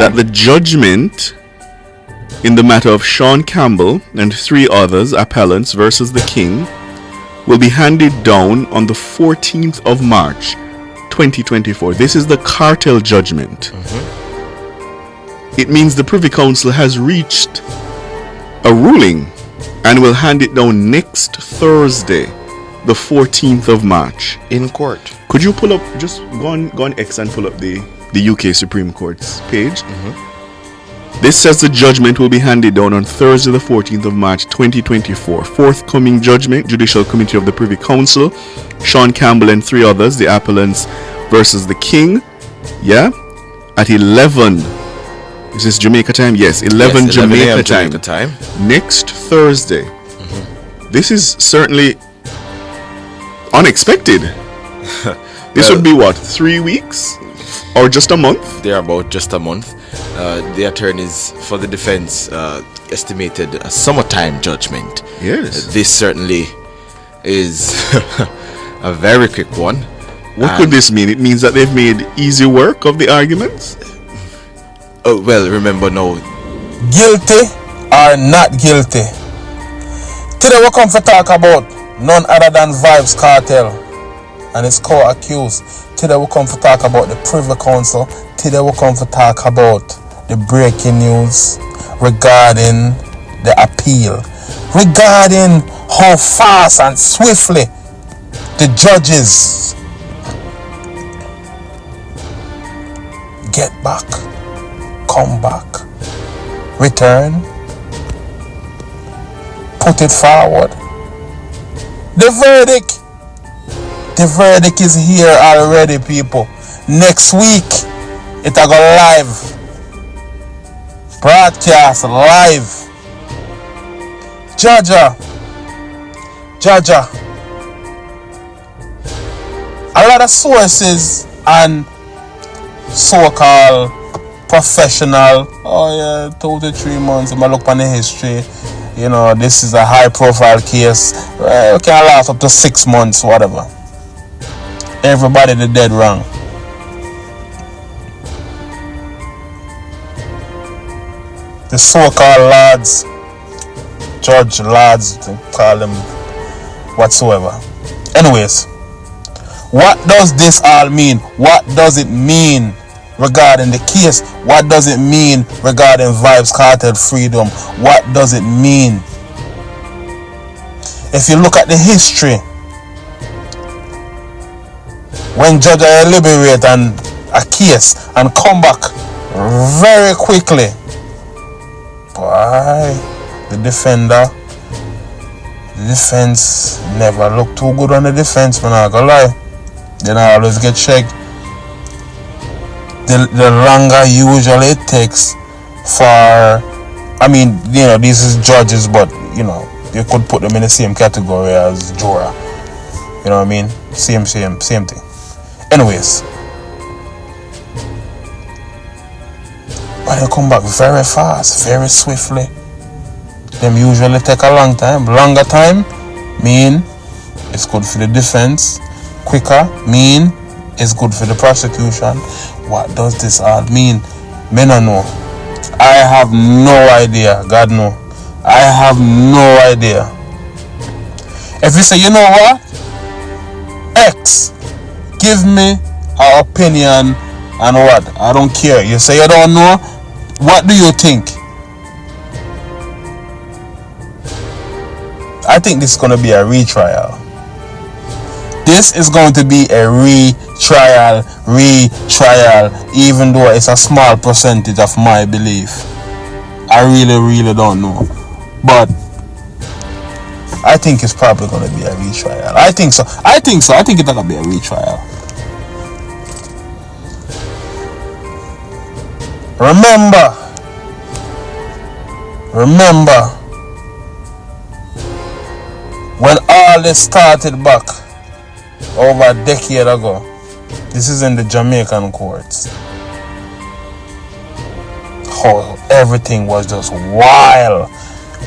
that the judgment in the matter of Sean Campbell and 3 others appellants versus the King will be handed down on the 14th of March 2024. This is the cartel judgment. It means the Privy Council has reached a ruling and will hand it down next Thursday, the 14th of March. In court. Could you pull up, just go on X and pull up the UK Supreme Court's page? This says the judgment will be handed down on Thursday, the 14th of March 2024. Forthcoming judgment, Judicial Committee of the Privy Council, Sean Campbell and 3 others, the appellants versus the King. Yeah? At 11. Is this Jamaica time? Yes, 11 Jamaica time. Next Thursday. This is certainly unexpected. This would be what, 3 weeks? Or just a month? They're about just a month. The attorneys for the defense estimated a summertime judgment. Yes. This certainly is a very quick one. What could this mean? It means that they've made easy work of the arguments? Oh, well, remember now. Guilty or not guilty? Today we come to talk about none other than Vybz Kartel and his co-accused. Today we come to talk about the Privy Council. Today we come to talk about the breaking news regarding the appeal. Regarding how fast and swiftly the judges get back, come back, return, put it forward. The verdict is here already, people. Next week it'll go live, broadcast live. Jaja, a lot of sources and so-called professional, 2 to 3 months, I'm look on the history, you know, this is a high profile case, it can last up to 6 months, whatever. Everybody the dead wrong. The so-called lads, judge lads, call them whatsoever. Anyways, what does this all mean? What does it mean regarding the case? What does it mean regarding Vybz Kartel freedom? What does it mean? If you look at the history, when judges liberate and a case and come back very quickly, boy, the defense never look too good on the defense, man, I gonna lie. Then I always get checked. The longer usually it takes for, I mean, you know, these is judges, but you know, you could put them in the same category as Jura. You know what I mean? Same thing. Anyways, when they come back very fast, very swiftly, them usually take a long time. Longer time mean it's good for the defense. Quicker mean it's good for the prosecution. What does this all mean? Me no know. I have no idea. God know. I have no idea. If you say, you know what? X, give me an opinion and what? I don't care. You say you don't know? What do you think? I think this is going to be a retrial. This is going to be a retrial, even though it's a small percentage of my belief. I really don't know. But I think it's probably going to be a retrial. I think so. I think it's going to be a retrial. Remember, when all this started back over a decade ago, this is in the Jamaican courts, how everything was just wild,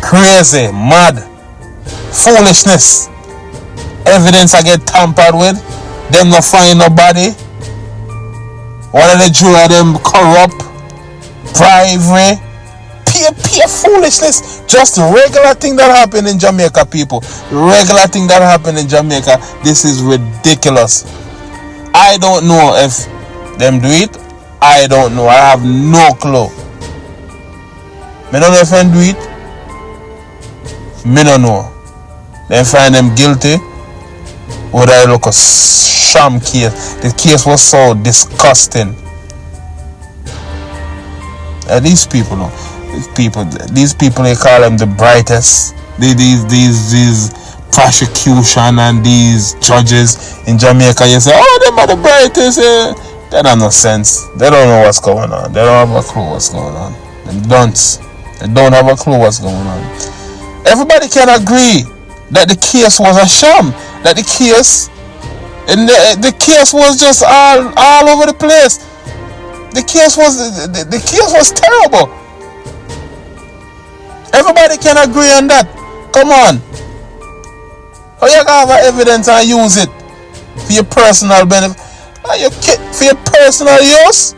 crazy, mad, foolishness. Evidence I get tampered with, them not find nobody. One of the jury them corrupt. bribery, pure foolishness. Just the regular thing that happened in Jamaica, people. Regular thing that happened in Jamaica. This is ridiculous. I don't know if them do it. I don't know. I have no clue. Me don't know if them do it. Me don't know. They find them guilty. Or they look a sham case. The case was so disgusting. These people, these people, they call them the brightest. These prosecution and these judges in Jamaica, you say, oh, them are the brightest. They don't know sense. They don't know what's going on. They don't have a clue what's going on. They don't have a clue what's going on. Everybody can agree that the case was a sham. That the case, and the case was just all over the place. The case was terrible. Everybody can agree on that. Come on. How you can have evidence and use it for your personal benefit? For your personal use?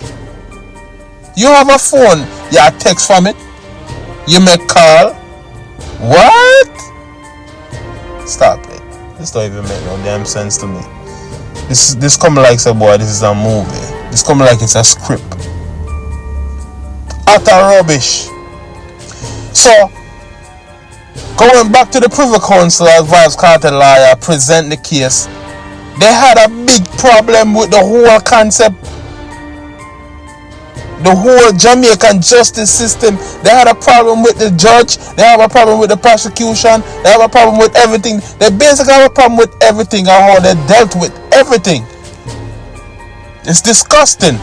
You have a phone. You have text from it. You make call. What? Stop it. This don't even make no damn sense to me. This come like say, boy, this is a movie. This come like it's a script. Utter rubbish. So, going back to the Privy Council as Vybz Kartel lawyer present the case, they had a big problem with the whole concept. The whole Jamaican justice system. They had a problem with the judge. They have a problem with the prosecution. They have a problem with everything. They basically have a problem with everything and how they dealt with everything. It's disgusting.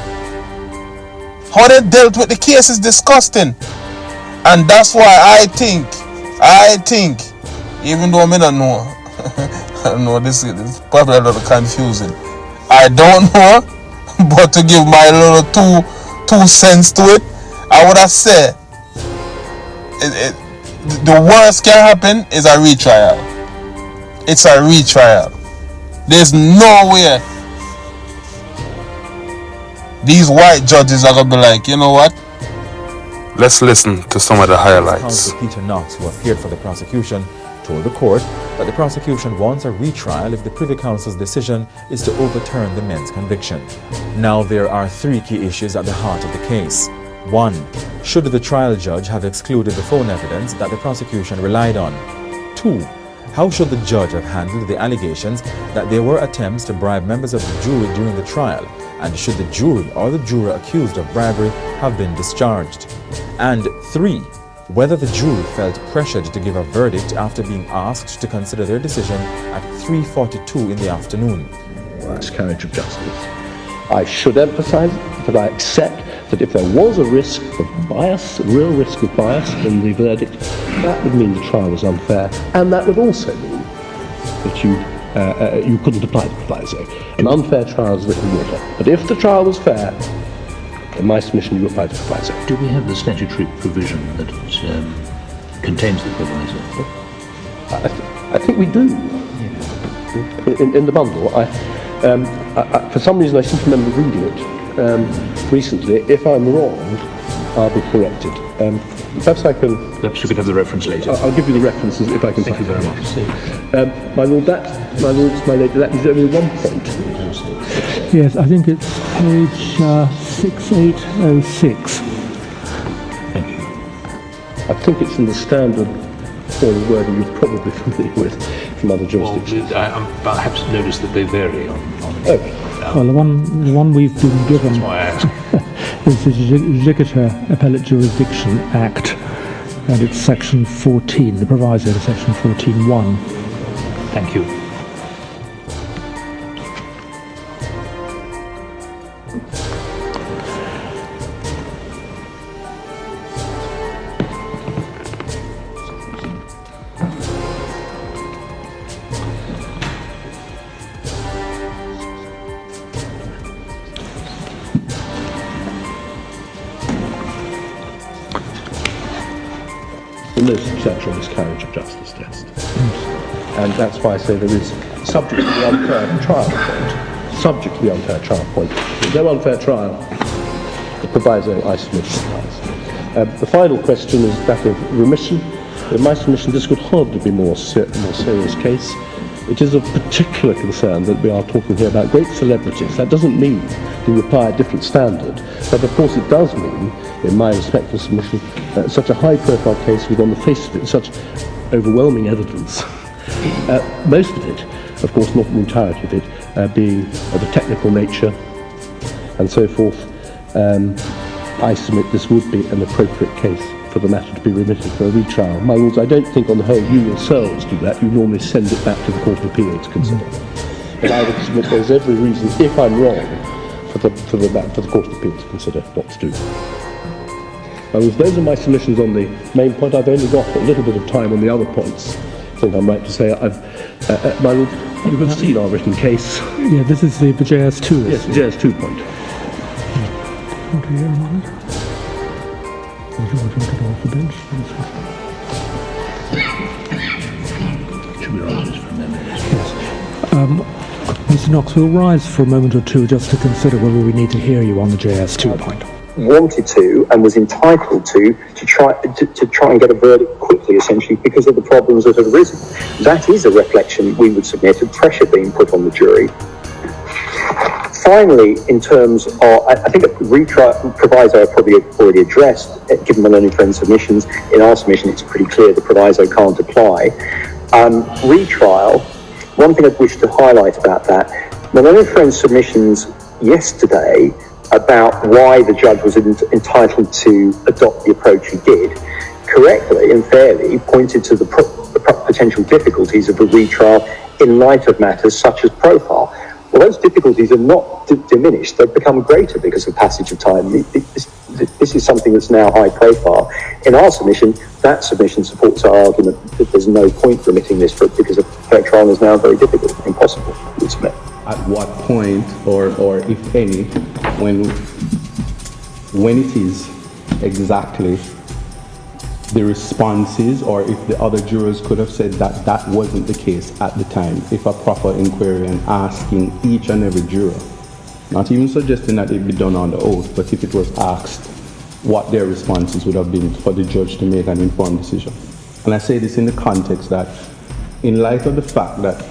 How they dealt with the case is disgusting. And that's why I think, even though I don't know, I don't know, this is probably a little confusing. I don't know, but to give my little two cents to it, I would have said the worst can happen is a retrial. It's a retrial. There's no way these white judges are gonna be like, you know what? Let's listen to some of the highlights. Counsel Peter Knox, who appeared for the prosecution, told the court that the prosecution wants a retrial if the Privy Council's decision is to overturn the men's conviction. Now, there are three key issues at the heart of the case. 1. Should the trial judge have excluded the phone evidence that the prosecution relied on? 2. How should the judge have handled the allegations that there were attempts to bribe members of the jury during the trial? And should the jury or the juror accused of bribery have been discharged? And 3. Whether the jury felt pressured to give a verdict after being asked to consider their decision at 3:42 in the afternoon. Miscarriage of justice. I should emphasize that I accept that if there was a risk of bias, a real risk of bias in the verdict, that would mean the trial was unfair, and that would also mean that you couldn't apply the proviso. An unfair trial is written water. But if the trial was fair, in my submission, you apply the proviso. Do we have the statutory provision that contains the proviso? I think we do. In the bundle. For some reason, I seem to remember reading it recently. If I'm wrong, I'll be corrected. Perhaps I can... Perhaps you could have the reference later. I'll give you the references if I can Thank find you very it. much. My lord, my lady, that is only one point. Yes, I think it's page 6806. Thank you. I think it's in the standard form of wording you're probably familiar with from other jurisdictions. I perhaps noticed that they vary on Well, the one we've been given That's why I asked. is the Judicature Appellate Jurisdiction Act, and it's section 14, the proviso to section 14.1. Thank you. The no substantial miscarriage of justice test. And that's why I say there is, subject to the unfair trial point, subject to the unfair trial point. There's no unfair trial. the proviso I submit applies. The final question is that of remission. In my submission, this could hardly be a more serious case. It is of particular concern that we are talking here about great celebrities. That doesn't mean we apply a different standard, but of course it does mean, in my respectful submission, such a high-profile case with, on the face of it, such overwhelming evidence. Most of it, of course, not the entirety of it, being of a technical nature and so forth. I submit this would be an appropriate case for the matter to be remitted for a retrial. My lords, I don't think on the whole you yourselves do that. You normally send it back to the Court of Appeal to consider. But I would submit there's every reason, if I'm wrong, for the Court of Appeal to consider what to do. My lords, those are my submissions on the main point. I've only got a little bit of time on the other points. I think I'm right to say my lords, you have seen our written case. Yeah, this is the JS2. Yes, the JS2 point. Should we rise for a moment? Mr. Knox, we'll rise for a moment or two just to consider whether we need to hear you on the JS2 point. Wanted to and was entitled to try and get a verdict quickly, essentially, because of the problems that had arisen. That is a reflection we would submit of pressure being put on the jury. Finally, in terms of, I think a retrial proviso I've probably already addressed, given the learned friend submissions. In our submission, it's pretty clear the proviso can't apply. Retrial, one thing I'd wish to highlight about that, the learned friend submissions yesterday about why the judge was entitled to adopt the approach he did, correctly and fairly pointed to the potential difficulties of a retrial in light of matters such as profile. Well, those difficulties are not diminished. They've become greater because of passage of time. This is something that's now high profile. In our submission, that submission supports our argument that there's no point remitting this because a fair trial is now very difficult, impossible to submit. At what point, or if any, when it is exactly the responses, or if the other jurors could have said that that wasn't the case at the time, if a proper inquiry and asking each and every juror, not even suggesting that it be done on the oath, but if it was asked what their responses would have been for the judge to make an informed decision. And I say this in the context that, in light of the fact that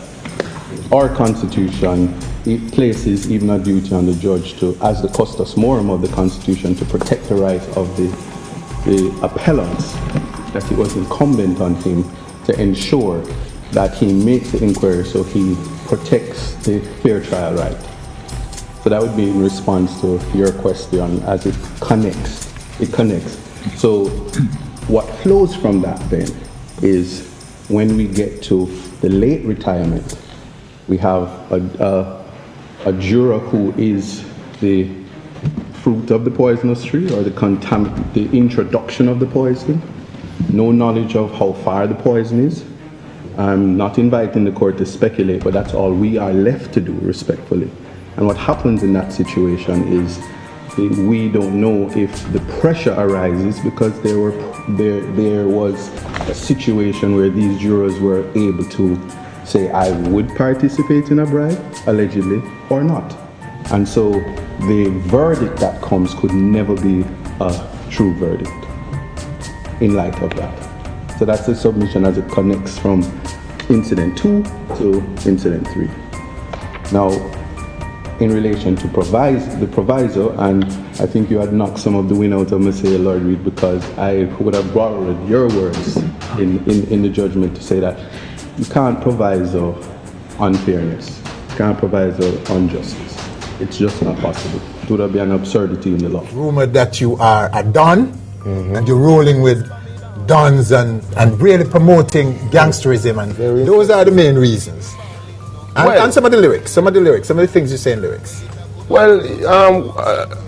our Constitution, it places even a duty on the judge to, as the custos morum of the Constitution, to protect the rights of the appellants, that it was incumbent on him to ensure that he makes the inquiry so he protects the fair trial right. So that would be in response to your question as it connects. So what flows from that then is when we get to the late retirement, we have a juror who is the fruit of the poisonous tree, or the introduction of the poison, no knowledge of how far the poison is. I'm not inviting the court to speculate, but that's all we are left to do, respectfully. And what happens in that situation is we don't know if the pressure arises because there was a situation where these jurors were able to say, I would participate in a bribe, allegedly, or not. And so the verdict that comes could never be a true verdict in light of that. So that's the submission as it connects from incident 2 to incident 3. Now, in relation to the proviso, and I think you had knocked some of the wind out of me, say, Lord Reed, because I would have borrowed your words in the judgment to say that you can't proviso unfairness, you can't proviso injustice. It's just not possible. It would be an absurdity in the law. Rumored that you are a don, and you're rolling with dons and really promoting gangsterism, and those are the main reasons. And some of the lyrics, some of the things you say in lyrics. Well,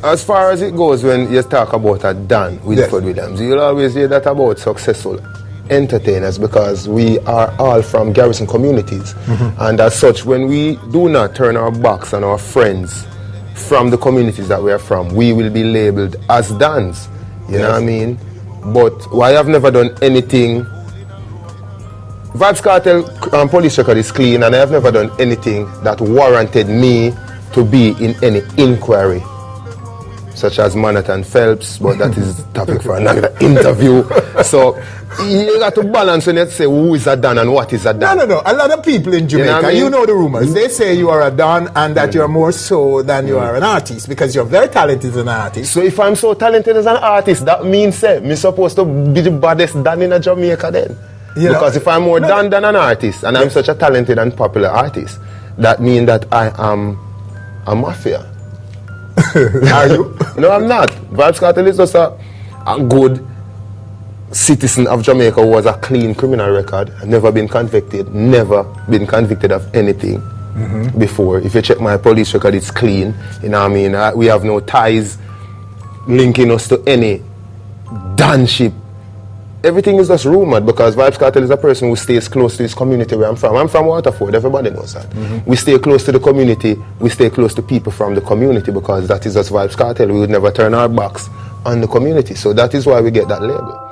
as far as it goes, when you talk about a don, Wilford Williams, you'll always hear that about successful entertainers, because we are all from garrison communities, and as such, when we do not turn our backs on our friends from the communities that we are from, we will be labeled as dons, you know what I mean? But I have never done anything. Vybz Kartel police record is clean, and I have never done anything that warranted me to be in any inquiry such as Manhattan Phelps, but that is topic for another interview. So you got to balance when you say who is a Don and what is a Don. No. A lot of people in Jamaica, you know the rumors. They say you are a Don and that you're more so than you are an artist because you're very talented as an artist. So if I'm so talented as an artist, that means me supposed to be the baddest Don in Jamaica then. Because if I'm more Don than an artist and I'm such a talented and popular artist, that means that I am a mafia. Are you? No, I'm not. Vybz Kartel is just a good citizen of Jamaica who has a clean criminal record, never been convicted of anything before. If you check my police record, it's clean. You know what I mean? We have no ties linking us to any Donship. Everything is just rumored because Vybz Kartel is a person who stays close to his community where I'm from. I'm from Waterford, everybody knows that. We stay close to the community, we stay close to people from the community because that is just Vybz Kartel. We would never turn our backs on the community. So that is why we get that label.